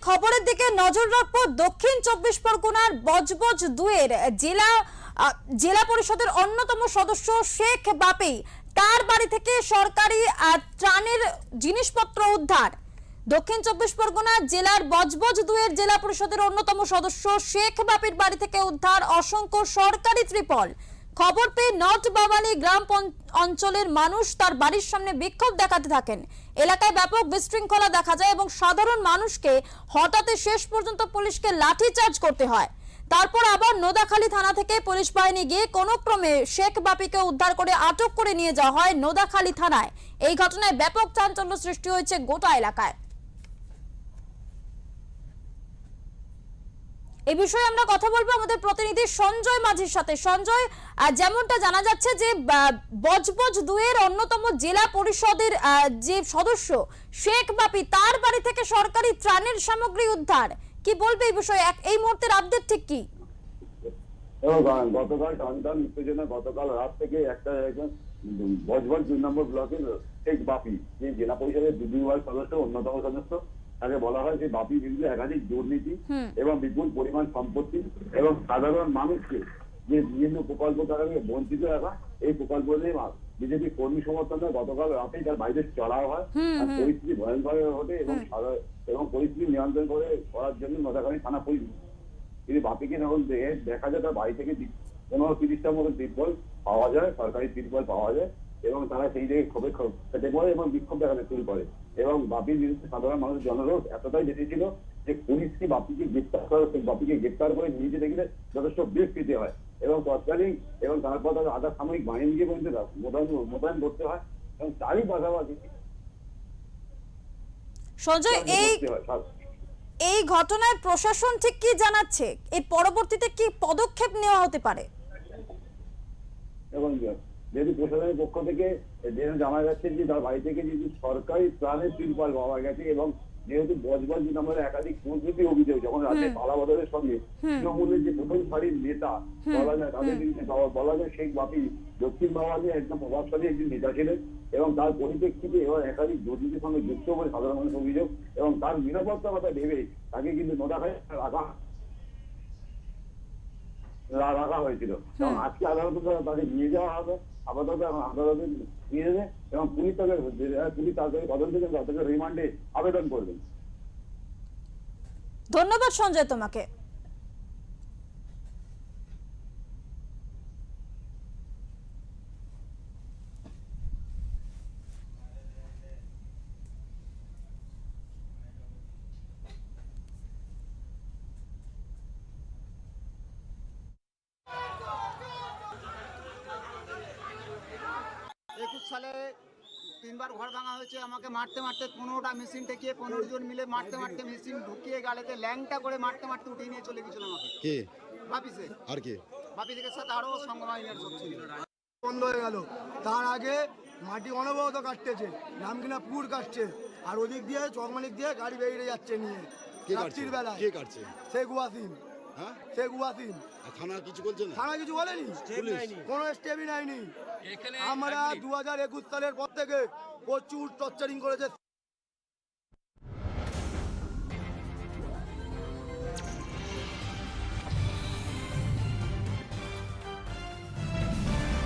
খবরের দিকে নজর রাখবো। দক্ষিণ 24 পরগনার বজবজ 2-এর জেলা পরিষদের অন্যতম সদস্য শেখ বাপি, তার বাড়ি থেকে সরকারি ত্রাণের জিনিসপত্র উদ্ধার। দক্ষিণ 24 পরগনা জেলার বজবজ 2-এর জেলা পরিষদের অন্যতম সদস্য শেখ বাপির বাড়ি থেকে উদ্ধার অসংখ্য সরকারি ত্রিপল। খবর পেয়ে নর্থ বাবালি গ্রাম অঞ্চলের মানুষ তার বাড়ির সামনে বিক্ষোভ দেখাতে থাকেন। এলাকায় ব্যাপক বিশৃঙ্খলা দেখা যায় এবং সাধারণ মানুষকে হঠাৎ শেষ পর্যন্ত পুলিশকে লাঠিচার্জ করতে হয়। তারপর আবার নোদাখালী থানা থেকে পুলিশ বাহিনী গিয়ে কোনো ক্রমে শেখ বাপিকে উদ্ধার করে আটক করে নিয়ে যাওয়া হয় নোদাখালী থানায়। এই ঘটনায় ব্যাপক চাঞ্চল্য সৃষ্টি হয়েছে গোটা এলাকায়। এই বিষয়ে আমরা কথা বলবো আমাদের প্রতিনিধি সঞ্জয় মাঝির সাথে। সঞ্জয়, যেমনটা জানা যাচ্ছে যে বজবজ 2-এর অন্যতম জেলা পরিষদের যে সদস্য শেখ বাপি, তার বাড়ি থেকে সরকারি ত্রাণের সামগ্রী উদ্ধার, কি বলবে এই বিষয়ে? এই মুহূর্তের আপডেট ঠিক কি? গতকাল টানটান উত্তেজনা, গতকাল রাত থেকে একটা বজবজ 2 নম্বর ব্লকের শেখ বাপি, যে জেলা পরিষদের 2 ওয়ার্ড সদস্য, অন্যতম সদস্য, তাকে বলা হয় যে বাপি বিরুদ্ধে একাধিক দুর্নীতি এবং বিপুল পরিমাণ সম্পত্তি এবং সাধারণ মানুষকে যে বিভিন্ন প্রকল্প দ্বারা বঞ্চিত রাখা, এই প্রকল্প নিয়ে বিজেপি কর্মী সমর্থনে গতকাল রাতেই তার বাড়িতে চড়াও হয়। পরিস্থিতি ভয়ঙ্কর ওঠে এবং পরিস্থিতি নিয়ন্ত্রণ করার জন্য নোদাখালী থানা পুলিশ কিন্তু বাপিকে যখন দেখা যায় তার বাড়ি থেকে 15-30টার মতো ত্রিপল পাওয়া যায়, সরকারি ত্রিপল পাওয়া যায় এবং তারা সেই জায়গায় ক্ষোভে ফেটে পড়ে এবং বিক্ষোভ দেখাতে শুরু করে। এবং বাপির বিরুদ্ধে সাধারণ মানুষের জনরোষ এতটাই বেশি ছিল যে পুলিশকে বাপিকে গ্রেপ্তার করে নিয়ে যেতে গেলে যথেষ্ট বিস্তৃতি হয় এবং তৎকালীন এবং তারপর তাদের আধা সামরিক বাহিনীকে পর্যন্ত মোতায়েন করতে হয় এবং তারই পাশাপাশি সঞ্জয়, এই ঘটনায় প্রশাসন ঠিক কি জানাচ্ছে? এর পরবর্তীতে কি পদক্ষেপ নেওয়া হতে পারে? এবং যেহেতু প্রশাসনের পক্ষ থেকে জানা যাচ্ছে যে তার বাড়ি থেকে যেহেতু সরকারি ত্রাণের ত্রিপল পাওয়া গেছে এবং যেহেতু বজবজ 2 নম্বরের একাধিক দুর্নীতি অভিযোগ, যখন রাতে পালাবদলের সঙ্গে তৃণমূলের যে প্রথম সারির নেতা বলা যায়, তাদের বলা যায় শেখ বাপি দক্ষিণ বাংলাদেশে একদম প্রভাবশালী একজন নেতা ছিলেন এবং তার পরিপ্রেক্ষিতে এবার একাধিক দুর্নীতির সঙ্গে যুক্ত বলে সাধারণ মানুষের অভিযোগ এবং তার নিরাপত্তার কথা ভেবে তাকে কিন্তু নোদাখালী রাখা হয়েছিল এবং আজকে আদালতে তাকে নিয়ে যাওয়া হবে। আপাতত আদালতে নিয়ে যাবে এবং পুলিশ তাকে তদন্তে রিমান্ডে আবেদন করবেন। ধন্যবাদ সঞ্জয় তোমাকে। সালে 3বার ঘর ভাঙা হয়েছে, আমাকে মারতে মারতে 15টা মেশিন টেকিয়ে 15 জন মিলে মারতে মারতে মেশিন ঢুকিয়ে গালেতে ল্যাংটা করে মারতে মারতে উঠিয়ে নিয়ে চলে গেছিল আমাকে। কে? বাপি শেখ। আর কে? বাপি শেখের সাথে আরো সংগমাইনের সব ছিল। বন্ধ হয়ে গেল। তার আগে মাটি অনবরত কাটতেছে, নামকিনা পুকুর কাটছে আর ওদিক দিয়ে চকমানিক দিয়ে গাড়ি বেরিয়ে যাচ্ছে নিয়ে রাত্রির বেলা। কে কাটছে? শেখ ওয়াসিম। হ্যাঁ, শেখ ওয়াসিম। থানা কিছু বলছে না? থানা কিছু বলেনি, কোনো স্টেপই নেয়নি। আমরা 2021 সালের পর থেকে প্রচুর টর্চারিং করেছে।